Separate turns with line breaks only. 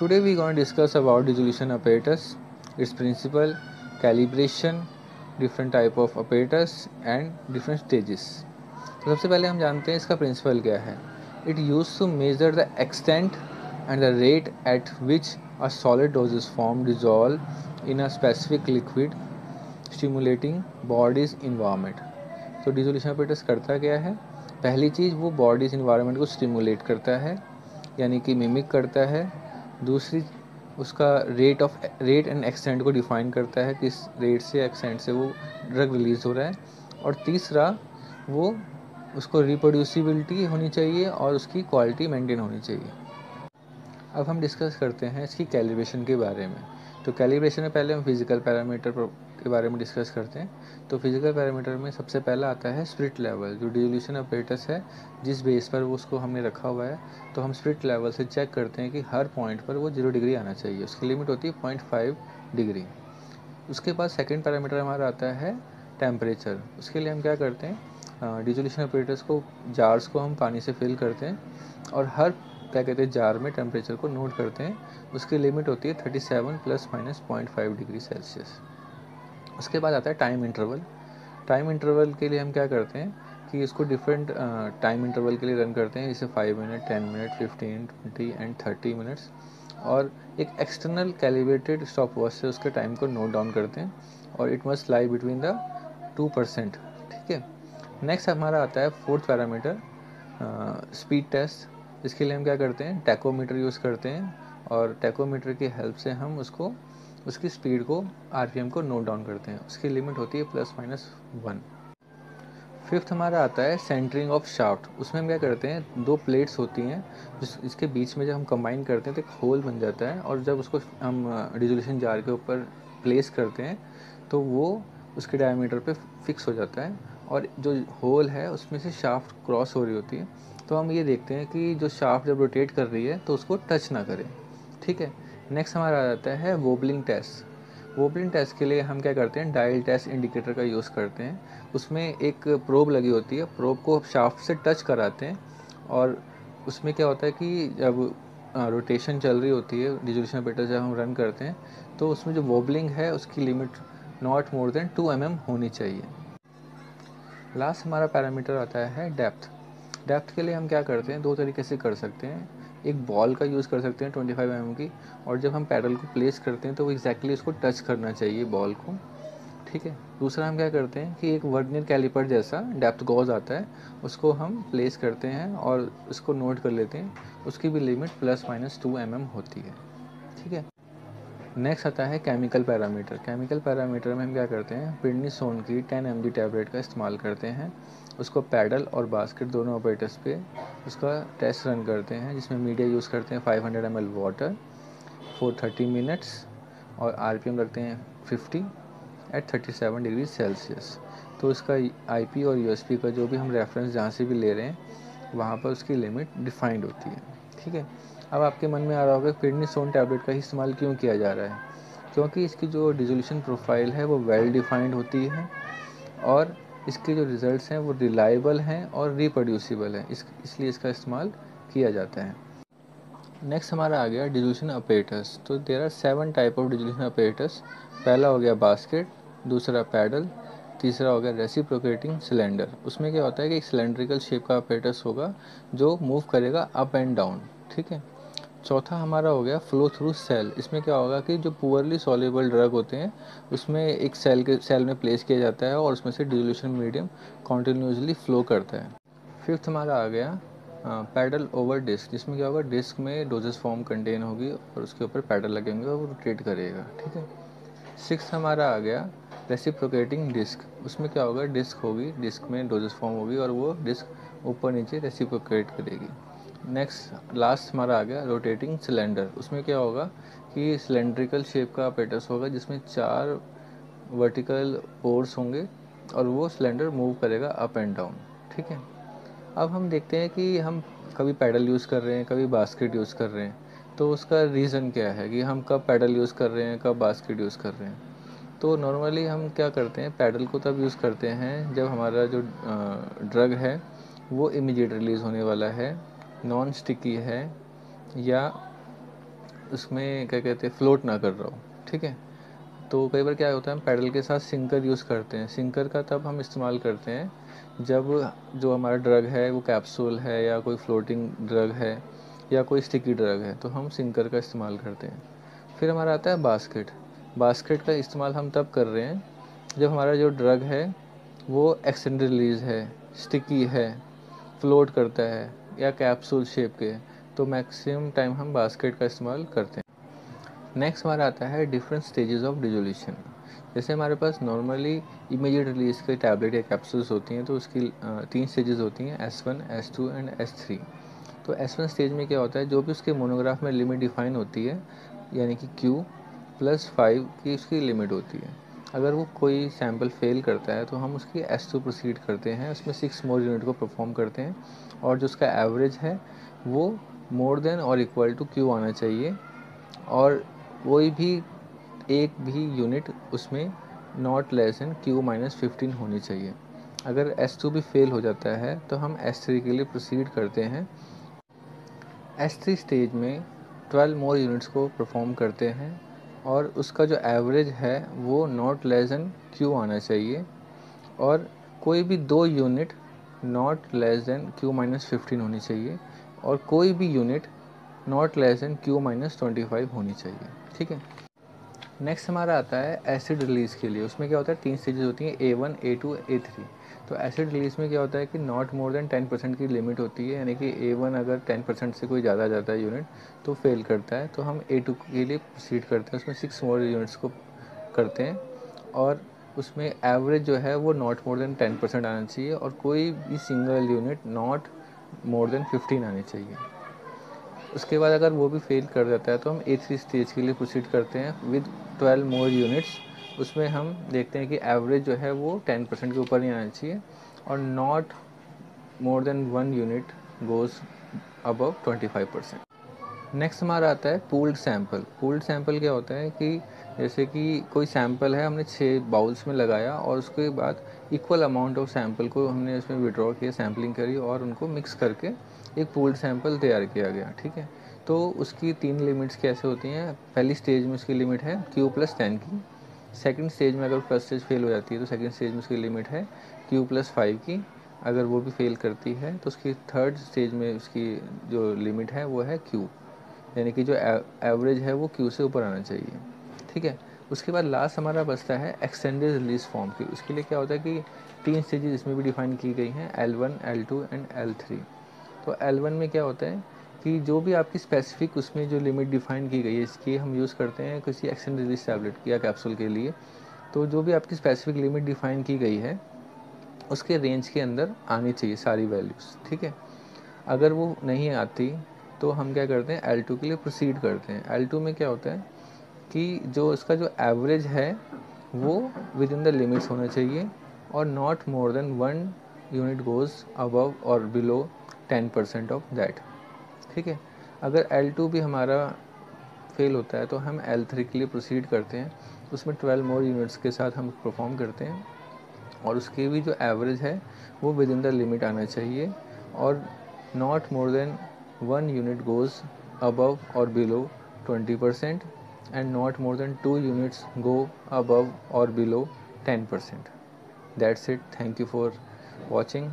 Today we going to discuss about dissolution apparatus, its principle, calibration, different type of apparatus and different stages. तो सबसे पहले हम जानते हैं इसका प्रिंसिपल क्या है. It used to measure the extent and the rate at which a solid dose is formed, dissolved in a specific liquid, stimulating body's environment. तो डिसोल्यूशन apparatus करता क्या है? पहली चीज़ वो बॉडीज इन्वायरमेंट को स्टिमुलेट करता है, यानी कि मिमिक करता है. दूसरी उसका रेट एंड एक्सटेंट को डिफाइन करता है, किस रेट से एक्सटेंट से वो ड्रग रिलीज़ हो रहा है. और तीसरा वो उसको रिप्रोड्यूसिबिलिटी होनी चाहिए और उसकी क्वालिटी मेंटेन होनी चाहिए. अब हम डिस्कस करते हैं इसकी कैलिब्रेशन के बारे में. तो कैलिब्रेशन में पहले हम फिजिकल पैरामीटर के बारे में डिस्कस करते हैं. तो फिजिकल पैरामीटर में सबसे पहला आता है स्पिरिट लेवल, जो डिसोल्यूशन apparatus है जिस बेस पर वो उसको हमने रखा हुआ है. तो हम स्पिरिट लेवल से चेक करते हैं कि हर पॉइंट पर वो 0 डिग्री आना चाहिए. उसकी लिमिट होती है 0.5 डिग्री. उसके बाद सेकेंड पैरामीटर हमारा आता है टेम्परेचर. उसके लिए हम क्या करते हैं, डिसोल्यूशन apparatus को जार्स को हम पानी से फिल करते हैं और हर क्या कहते हैं जार में टेम्परेचर को नोट करते हैं. उसकी लिमिट होती है 37 ± 0.5 डिग्री सेल्सियस. उसके बाद आता है टाइम इंटरवल. टाइम इंटरवल के लिए हम क्या करते हैं कि इसको डिफरेंट टाइम इंटरवल के लिए रन करते हैं, जैसे 5 मिनट, 10 मिनट, 15, 20 एंड 30 मिनट्स. और एक एक्सटर्नल कैलिब्रेटेड स्टॉप वॉच से उसके टाइम को नोट डाउन करते हैं और it must lie between the 2%. ठीक है. नेक्स्ट हमारा आता है फोर्थ पैरामीटर, स्पीड टेस्ट. इसके लिए हम क्या करते हैं, टैकोमीटर यूज़ करते हैं और टैकोमीटर की हेल्प से हम उसकी स्पीड को, आरपीएम को नोट डाउन करते हैं. उसकी लिमिट होती है ±1. फिफ्थ हमारा आता है सेंटरिंग ऑफ शाफ्ट. उसमें हम क्या करते हैं, दो प्लेट्स होती हैं इसके बीच में जब हम कंबाइन करते हैं तो एक होल बन जाता है, और जब उसको हम डिसोल्यूशन जार के ऊपर प्लेस करते हैं तो वो उसके डायमीटर पे फिक्स हो जाता है और जो होल है उसमें से शाफ्ट क्रॉस हो रही होती है. तो हम ये देखते हैं कि जो शाफ्ट जब रोटेट कर रही है तो उसको टच ना करें. ठीक है. नेक्स्ट हमारा आ जाता है वोबलिंग टेस्ट. वोबलिंग टेस्ट के लिए हम क्या करते हैं, डायल टेस्ट इंडिकेटर का यूज़ करते हैं. उसमें एक प्रोब लगी होती है, प्रोब को शाफ्ट से टच कराते हैं और उसमें क्या होता है कि जब रोटेशन चल रही होती है, डिसोल्यूशन apparatus जब हम रन करते हैं तो उसमें जो वोबलिंग है उसकी limit not more than 2 mm होनी चाहिए. लास्ट हमारा पैरामीटर आता है डेप्थ. डेप्थ के लिए हम क्या करते हैं, दो तरीके से कर सकते हैं. एक बॉल का यूज़ कर सकते हैं 25 mm की, और जब हम पैडल को प्लेस करते हैं तो वो एग्जैक्टली उसको टच करना चाहिए बॉल को. ठीक है. दूसरा हम क्या करते हैं कि एक वर्नियर कैलिपर जैसा डेप्थ गॉज आता है, उसको हम प्लेस करते हैं और उसको नोट कर लेते हैं. उसकी भी लिमिट ±2 mm होती है. ठीक है. नेक्स्ट आता है केमिकल पैरामीटर. केमिकल पैरामीटर में हम क्या करते हैं, प्रेडनिसोन की 10 mg टैबलेट का इस्तेमाल करते हैं. उसको पैडल और बास्केट दोनों ऑपरेटर्स पे उसका टेस्ट रन करते हैं, जिसमें मीडिया यूज़ करते हैं 500 ml वाटर फॉर 30 मिनट्स और आरपीएम रखते हैं 50 एट 37 डिग्री सेल्सियस. तो इसका आईपी और यूएसपी का जो भी हम रेफरेंस जहाँ से भी ले रहे हैं वहाँ पर उसकी लिमिट डिफाइंड होती है. ठीक है. अब आपके मन में आ रहा होगा प्रेडनिसोन टैबलेट का ही इस्तेमाल क्यों किया जा रहा है. क्योंकि इसकी जो डिसोल्यूशन प्रोफाइल है वो वेल डिफाइंड होती है और इसके जो रिजल्ट्स हैं वो रिलायबल हैं और रिप्रोड्यूसिबल हैं, इसलिए इसका इस्तेमाल किया जाता है. नेक्स्ट हमारा आ गया डिसोल्यूशन apparatus. तो there are 7 type of dissolution apparatus. पहला हो गया बास्केट, दूसरा पैडल, तीसरा हो गया रेसिप्रोकेटिंग सिलेंडर. उसमें क्या होता है कि एक सिलेंड्रिकल शेप का apparatus होगा जो मूव करेगा अप एंड डाउन. ठीक है. चौथा हमारा हो गया फ्लो थ्रू सेल. इसमें क्या होगा कि जो पुअरली सॉल्युबल ड्रग होते हैं उसमें एक सेल में प्लेस किया जाता है और उसमें से डिसोल्यूशन मीडियम कॉन्टिन्यूसली फ्लो करता है. फिफ्थ हमारा आ गया पैडल ओवर डिस्क. जिसमें क्या होगा, डिस्क में डोजेस फॉर्म कंटेन होगी और उसके ऊपर पैडल लगेंगे और वो रोटेट करेगा. ठीक है. सिक्स हमारा आ गया रेसिप्रोकेटिंग डिस्क. उसमें क्या होगा, डिस्क होगी, डिस्क में डोजेस फॉर्म होगी और वो डिस्क ऊपर नीचे रेसिप्रोकेट करेगी. नेक्स्ट लास्ट हमारा आ गया रोटेटिंग सिलेंडर. उसमें क्या होगा कि सिलेंड्रिकल शेप का apparatus होगा जिसमें 4 वर्टिकल पोर्स होंगे और वो सिलेंडर मूव करेगा अप एंड डाउन. ठीक है. अब हम देखते हैं कि हम कभी पैडल यूज़ कर रहे हैं, कभी बास्केट यूज़ कर रहे हैं. तो उसका रीज़न क्या है कि हम कब पैडल यूज़ कर रहे हैं, कब बास्केट यूज़ कर रहे हैं. तो नॉर्मली हम क्या करते हैं, पैडल को तब यूज़ करते हैं जब हमारा जो ड्रग है वो इमीडिएट रिलीज़ होने वाला है, नॉन स्टिकी है, या उसमें क्या कहते हैं फ्लोट ना कर रहा हो, ठीक है। तो कई बार क्या होता है हम पैडल के साथ सिंकर यूज़ करते हैं। सिंकर का तब हम इस्तेमाल करते हैं जब जो हमारा ड्रग है वो कैप्सूल है या कोई फ्लोटिंग ड्रग है या कोई स्टिकी ड्रग है, तो हम सिंकर का इस्तेमाल करते हैं। फिर हमारा आता है बास्केट। बास्केट का इस्तेमाल हम तब कर रहे हैं जब हमारा जो ड्रग है वो एक्सटेंडेड रिलीज है, स्टिकी है, फ्लोट करता है या कैप्सूल शेप के, तो मैक्सिमम टाइम हम बास्केट का इस्तेमाल करते हैं। नेक्स्ट हमारा आता है डिफरेंट स्टेजेस ऑफ डिजोल्यूशन। जैसे हमारे पास नॉर्मली इमीडिएट रिलीज के टैबलेट या कैप्सूल्स होती हैं, तो उसकी 3 स्टेजेस होती हैं, S1, S2 एंड S3। तो S1 स्टेज में क्या होता है, जो भी उसके मोनोग्राफ में लिमिट डिफाइन होती है, यानी कि Q+5 की उसकी लिमिट होती है। अगर वो कोई सैंपल फेल करता है तो हम उसकी S2 प्रोसीड करते हैं, उसमें 6 मोर यूनिट को परफॉर्म करते हैं, और जो उसका एवरेज है वो मोर देन और इक्वल टू Q आना चाहिए, और कोई भी एक भी यूनिट उसमें नॉट लेस देन Q-15 होनी चाहिए। अगर S2 भी फेल हो जाता है तो हम S3 के लिए प्रोसीड करते हैं। S3 स्टेज में 12 मोर यूनिट्स को परफॉर्म करते हैं, और उसका जो एवरेज है वो नॉट लेस देन Q आना चाहिए, और कोई भी 2 unit not less than Q-15 होनी चाहिए, और कोई भी unit not less than Q-25 होनी चाहिए, ठीक है। नेक्स्ट हमारा आता है एसिड रिलीज़ के लिए। उसमें क्या होता है 3 स्टेजेस होती हैं, A1, A2, A3। तो एसिड रिलीज़ में क्या होता है कि नॉट मोर देन 10% की लिमिट होती है, यानी कि A1 अगर 10% से कोई ज़्यादा जाता है यूनिट तो फेल करता है, तो हम A2 के लिए प्रोसीड करते हैं, उसमें 6 मोर यूनिट्स को करते हैं, और उसमें एवरेज जो है वो नॉट मोर देन 10% आना चाहिए, और कोई भी single unit not more than 15 आनी चाहिए। उसके बाद अगर वो भी फेल कर जाता है तो हम A3 स्टेज के लिए प्रोसीड करते हैं विद 12 मोर यूनिट्स। उसमें हम देखते हैं कि एवरेज जो है वो 10% के ऊपर नहीं आना चाहिए, और not more than 1 unit goes above 25%। Next हमारा आता है पूल्ड सैंपल। पूल्ड सैंपल क्या होता है कि जैसे कि कोई सैंपल है, हमने 6 बाउल्स में लगाया, और उसके बाद इक्वल अमाउंट ऑफ सैंपल को हमने इसमें विड्रॉ किया, सैम्पलिंग करी, और उनको मिक्स करके एक पूल्ड सैंपल तैयार किया गया, ठीक है। तो उसकी 3 लिमिट्स कैसे होती हैं। पहली स्टेज में उसकी लिमिट है Q+10 की। सेकंड स्टेज में अगर फर्स्ट स्टेज फेल हो जाती है तो सेकंड स्टेज में उसकी लिमिट है Q+5 की। अगर वो भी फेल करती है तो उसकी थर्ड स्टेज में उसकी जो लिमिट है वो है Q, यानी कि जो एवरेज है वो Q से ऊपर आना चाहिए, ठीक है। उसके बाद लास्ट हमारा बचता है एक्सटेंडेड रिलीज फॉर्म की। उसके लिए क्या होता है कि 3 स्टेजेस इसमें भी डिफाइन की गई हैं, L1, L2 एंड L3। तो L1 में क्या होता है कि जो भी आपकी स्पेसिफिक उसमें जो लिमिट डिफाइन की गई है, इसकी हम यूज़ करते हैं किसी एक्सटेंडेड रिलीज टैबलेट या कैप्सूल के लिए। तो जो भी आपकी स्पेसिफिक लिमिट डिफाइन की गई है उसके रेंज के अंदर आनी चाहिए सारी वैल्यूज़, ठीक है। अगर वो नहीं आती तो हम क्या करते हैं L2 के लिए प्रोसीड करते हैं। L2 में क्या होता है कि जो इसका जो एवरेज है वो विद इन द लिमिट्स होना चाहिए, और not more than 1 unit goes above और बिलो 10% ऑफ दैट, ठीक है। अगर L2 भी हमारा फेल होता है तो हम L3 के लिए प्रोसीड करते हैं, उसमें 12 मोर यूनिट्स के साथ हम परफॉर्म करते हैं, और उसकी भी जो एवरेज है वो विद इन द लिमिट आना चाहिए, और not more than 1 unit goes above और below 20%, and not more than 2 units go above or below 10%. That's it. Thank you for watching.